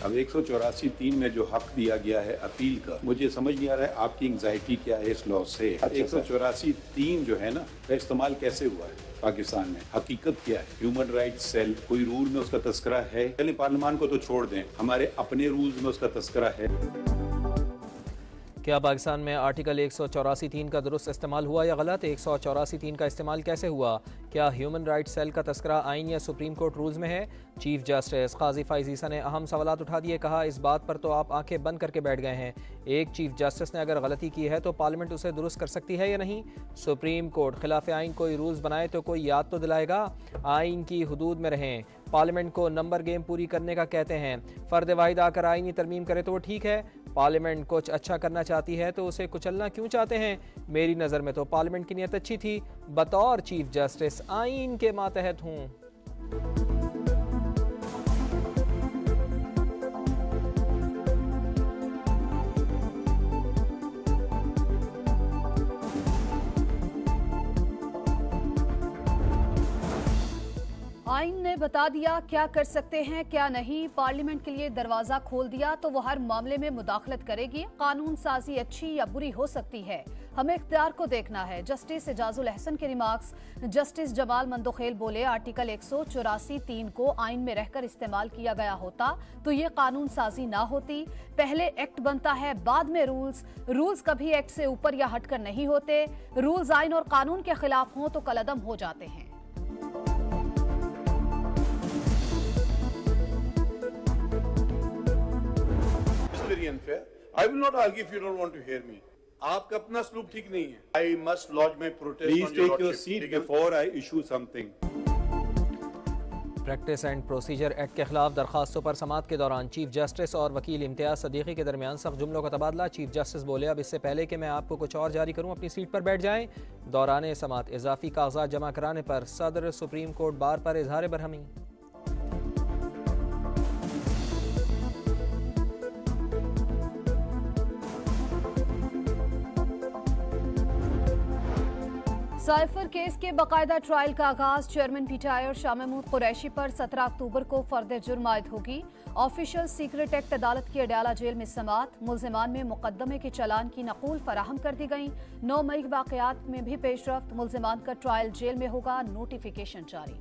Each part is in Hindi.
अब 184(3) में जो हक दिया गया है अपील का, मुझे समझ नहीं आ रहा है आपकी एंग्जाइटी क्या है इस लॉ से। 184(3) जो है ना, का इस्तेमाल कैसे हुआ है पाकिस्तान में, हकीकत क्या है? ह्यूमन राइट्स सेल कोई रूल में उसका तस्करा है? पहले पार्लियामान को तो छोड़ दें, हमारे अपने रूल्स में उसका तस्करा है? क्या पाकिस्तान में आर्टिकल 184(3) का दुरुस्त इस्तेमाल हुआ या गलत? 184(3) का इस्तेमाल कैसे हुआ? क्या ह्यूमन राइट्स सेल का तस्करा आइन या सुप्रीम कोर्ट रूल्स में है? चीफ जस्टिस काजी फैज़ ईसा ने अहम सवालात उठा दिए। कहा, इस बात पर तो आप आंखें बंद करके बैठ गए हैं। एक चीफ जस्टिस ने अगर गलती की है तो पार्लियामेंट उसे दुरुस्त कर सकती है या नहीं? सुप्रीम कोर्ट खिलाफ आइन कोई रूल्स बनाए तो कोई याद तो दिलाएगा। आइन की हदूद में रहें। पार्लियामेंट को नंबर गेम पूरी करने का कहते हैं। फ़र्द वाहिद आकर आइनी तरमीम करे तो वो ठीक है। पार्लियामेंट कुछ अच्छा करना चाहती है तो उसे कुचलना क्यों चाहते हैं? मेरी नज़र में तो पार्लियामेंट की नीयत अच्छी थी। बतौर चीफ जस्टिस आइन के मातहत हूँ। आइन ने बता दिया क्या कर सकते हैं क्या नहीं। पार्लियामेंट के लिए दरवाजा खोल दिया तो वो हर मामले में मुदाखलत करेगी। कानून साजी अच्छी या बुरी हो सकती है, हमें इख्तियार को देखना है। जस्टिस एजाजुल अहसन के रिमार्क्स। जस्टिस जमाल मंदोखेल बोले, आर्टिकल 184(3) को आइन में रहकर इस्तेमाल किया गया होता तो ये कानून साजी ना होती। पहले एक्ट बनता है, बाद में रूल्स कभी एक्ट से ऊपर या हटकर नहीं होते। रूल्स आइन और कानून के खिलाफ हों तो कलअदम हो जाते हैं। Unfair. I will not argue if you don't want to hear me. आपका अपना स्लूप ठीक नहीं है। I must lodge my protest. Please take your seat before I issue something. Practice and procedure act के खिलाफ दरखास्तों पर समाअत के दौरान चीफ जस्टिस और वकील इम्तियाज सदीकी के दरमियान सख्त जुमलों का तबादला। चीफ जस्टिस बोले, अब इससे पहले कि मैं आपको कुछ और जारी करूं अपनी सीट पर बैठ जाएं। दौरान समाअत इजाफी कागजात जमा कराने पर सदर सुप्रीम कोर्ट बार पर इजहार बरहमी। साइफर केस के बाकायदा ट्रायल का आगाज। चेयरमैन पीटीआई और शाह महमूद कुरैशी पर 17 अक्टूबर को फर्द जुर्म आयद होगी। ऑफिशियल सीक्रेट एक्ट अदालत की अडयाला जेल में समाअत। मुल्जिमान में मुकदमे के चलान की नकूल फराहम कर दी गई। 9 मई वाकयात में भी पेशरफ्त। मुल्जिमान का ट्रायल जेल में होगा, नोटिफिकेशन जारी।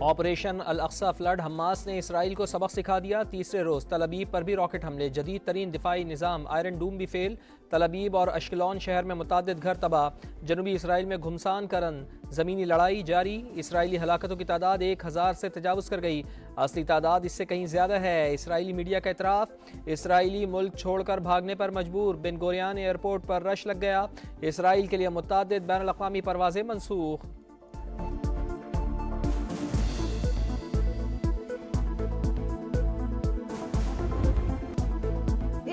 ऑपरेशन अल अक्सा फ्लड। हमास ने इसराइल को सबक सिखा दिया। तीसरे रोज तल अबीब पर भी रॉकेट हमले। जदीद तरीन दिफाई निज़ाम आयरन डूम भी फेल। तल अबीब और अश्कलोन शहर में मुतादिद घर तबाह। जनूबी इसराइल में घुमसान करन ज़मीनी लड़ाई जारी। इसराइली हलाकतों की तादाद 1000 से तजावुज़ कर गई। असली तादाद इससे कहीं ज़्यादा है। इसराइली मीडिया का इतराफ़। इसराइली मुल्क छोड़कर भागने पर मजबूर। बिन गोरियान एयरपोर्ट पर रश लग गया। इसराइल के लिए मुतादिद बैनुल अक़वामी परवाज़ें मनसूख।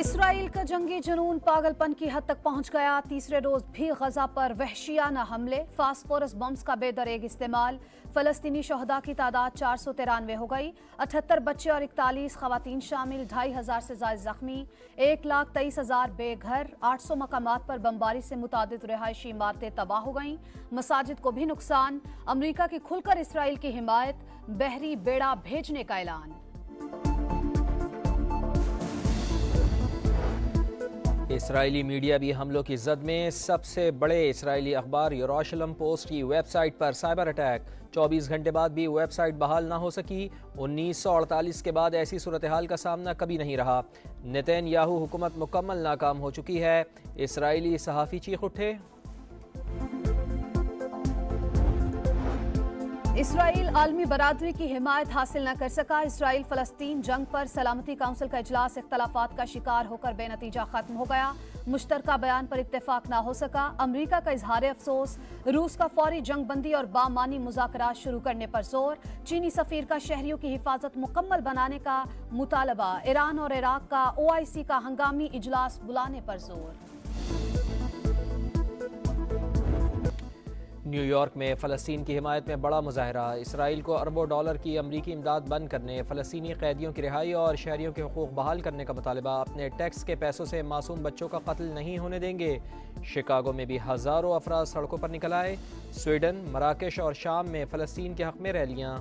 इसराइल का जंगी जुनून पागलपन की हद तक पहुंच गया। तीसरे रोज भी गजा पर वहशियाना हमले। फास्फोरस बम्स का बेदरेग इस्तेमाल। फलस्तीनी शहदा की तादाद 493 हो गई। 78 बच्चे और 41 खवातीन शामिल। 2500 से ज्यादा जख्मी। 1,23,000 बेघर। 800 मकामात पर बमबारी से मुतादिद रिहायशी इमारतें तबाह हो गईं। मसाजिद को भी नुकसान। अमरीका की खुलकर इसराइल की हिमायत। बहरी बेड़ा भेजने का ऐलान। इसराइली मीडिया भी हमलों की जद में। सबसे बड़े इसराइली अखबार यरूशलेम पोस्ट की वेबसाइट पर साइबर अटैक। 24 घंटे बाद भी वेबसाइट बहाल ना हो सकी। 1948 के बाद ऐसी सूरत हाल का सामना कभी नहीं रहा। नेतन्याहू हुकूमत मुकम्मल नाकाम हो चुकी है। इसराइली सहाफ़ी चीख उठे। इसराइल आलमी बरादरी की हिमायत हासिल न कर सका। इसराइल फलस्तीन जंग पर सलामती काउंसिल का इजलास इख्तलाफात का शिकार होकर बेनतीजा खत्म हो गया। मुश्तरका बयान पर इत्तेफाक न हो सका। अमरीका का इजहार अफसोस। रूस का फौरी जंग बंदी और बामानी मुज़ाकरात शुरू करने पर जोर। चीनी सफीर का शहरियों की हिफाजत मुकम्मल बनाने का मुतालबा। ईरान और इराक का OIC का हंगामी इजलास बुलाने पर जोर। न्यूयॉर्क में फ़लस्तीन की हिमायत में बड़ा मुजाहरा। इसराइल को अरबों डॉलर की अमरीकी इमदाद बंद करने, फ़लस्तीनी कैदियों की रिहाई और शहरियों के हुकूक बहाल करने का मुतालबा। अपने टैक्स के पैसों से मासूम बच्चों का कत्ल नहीं होने देंगे। शिकागो में भी हज़ारों अफराद सड़कों पर निकल आए। स्वीडन, मराकेश और शाम में फ़लस्तीन के हक़ में रैलियाँ।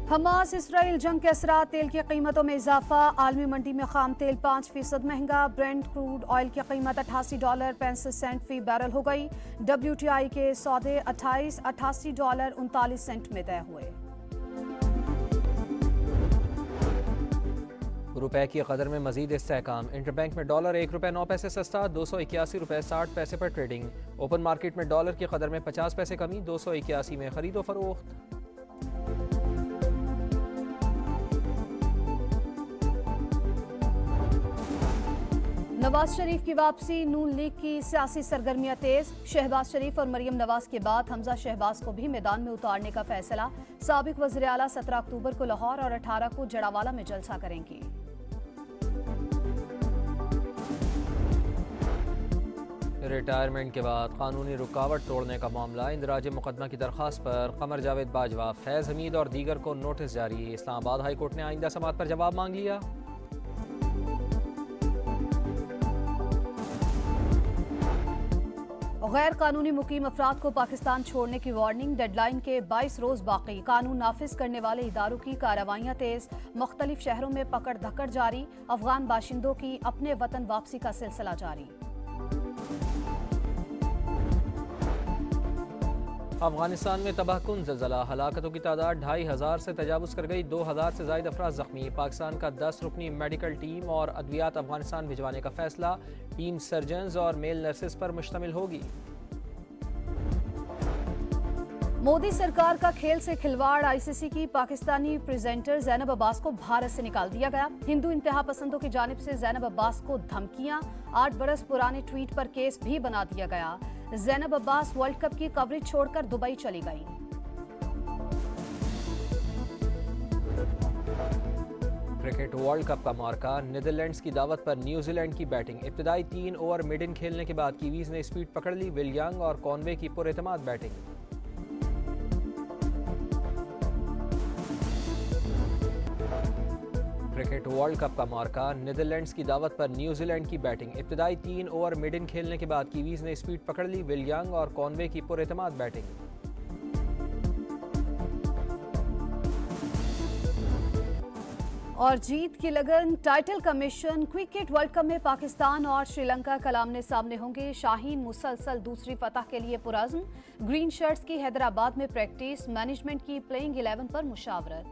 हमास इसराइल जंग के असरात, तेल की कीमतों में इजाफा। आलमी मंडी में खाम तेल 5% महंगा। ब्रेंट क्रूड ऑयल की कीमत $88.65 फी बैरल हो गई। WTI के सौदे 88 डॉलर 39 सेंट में तय हुए। रुपए की कदर में मजीद इस्तेहकाम। इंटरबैंक में डॉलर ₹1.09 सस्ता, $281.60 पर ट्रेडिंग। ओपन मार्केट में डॉलर की कदर में 50 पैसे कमी, 281 में खरीदो फरोख्त। नवाज शरीफ की वापसी, नून लीग की सियासी सरगर्मियां तेज। शहबाज शरीफ और मरियम नवाज के बाद हमजा शहबाज को भी मैदान में उतारने का फैसला। साबिक वज़ीर आला 17 अक्टूबर को लाहौर और 18 को जड़ावाला में जलसा करेंगी। रिटायरमेंट के बाद कानूनी रुकावट तोड़ने का मामला। इंदराज मुकदमा की दरख्वास्त पर कमर जावेद बाजवा, फैज़ हमीद और दीगर को नोटिस जारी। इस्लामाबाद हाई कोर्ट ने आइंदा समात पर जवाब मांग लिया। गैर कानूनी मुकीम अफराद को पाकिस्तान छोड़ने की वार्निंग। डेडलाइन के 22 रोज बाकी। कानून नाफिज करने वाले इदारों की कार्रवाइयां तेज। मुख्तलिफ शहरों में पकड़ धकड़ जारी। अफगान बाशिंदों की अपने वतन वापसी का सिलसिला जारी। अफगानिस्तान में तबाहकुन ज़लज़ला, हलाकतों की तादाद 2500 से तजावुज़ कर गई। 2000 से ज़ायद अफराद ज़ख्मी। पाकिस्तान का 10 रुकनी मेडिकल टीम और अद्वियात अफगानिस्तान भिजवाने का फैसला। टीम सर्जन्स और मेल नर्सेस पर मुश्तमिल होगी। मोदी सरकार का खेल से खिलवाड़। ICC की पाकिस्तानी प्रेजेंटर ज़ैनब अब्बास को भारत से निकाल दिया गया। हिंदू इंतहा पसंदों की जानिब से ज़ैनब अब्बास को धमकियां। 8 बरस पुराने ट्वीट पर केस भी बना दिया गया। ज़ैनब अब्बास वर्ल्ड कप की कवरेज छोड़कर दुबई चली गई। क्रिकेट वर्ल्ड कप का मार्का। नीदरलैंड्स की दावत पर न्यूजीलैंड की बैटिंग। इब्तिदाई 3 ओवर मिड इन खेलने के बाद कीवीज ने स्पीड पकड़ ली। विल यंग और कॉनवे की पुरएतमाद बैटिंग। क्रिकेट वर्ल्ड कप का मार्का। नीदरलैंड्स की दावत पर न्यूजीलैंड की बैटिंग। इब्तिदाई 3 ओवर मिड इन खेलने के बाद कीवीज ने स्पीड पकड़ ली। विल यंग और कॉनवे की पुरएतमाद बैटिंग। और जीत की लगन। टाइटल का मिशन। क्रिकेट वर्ल्ड कप में पाकिस्तान और श्रीलंका कल आमने सामने होंगे। शाहीन मुसलसल दूसरी फतह के लिए पुरअज़्म। ग्रीन शर्ट्स की हैदराबाद में प्रैक्टिस। मैनेजमेंट की प्लेइंग 11 पर मुशावरत।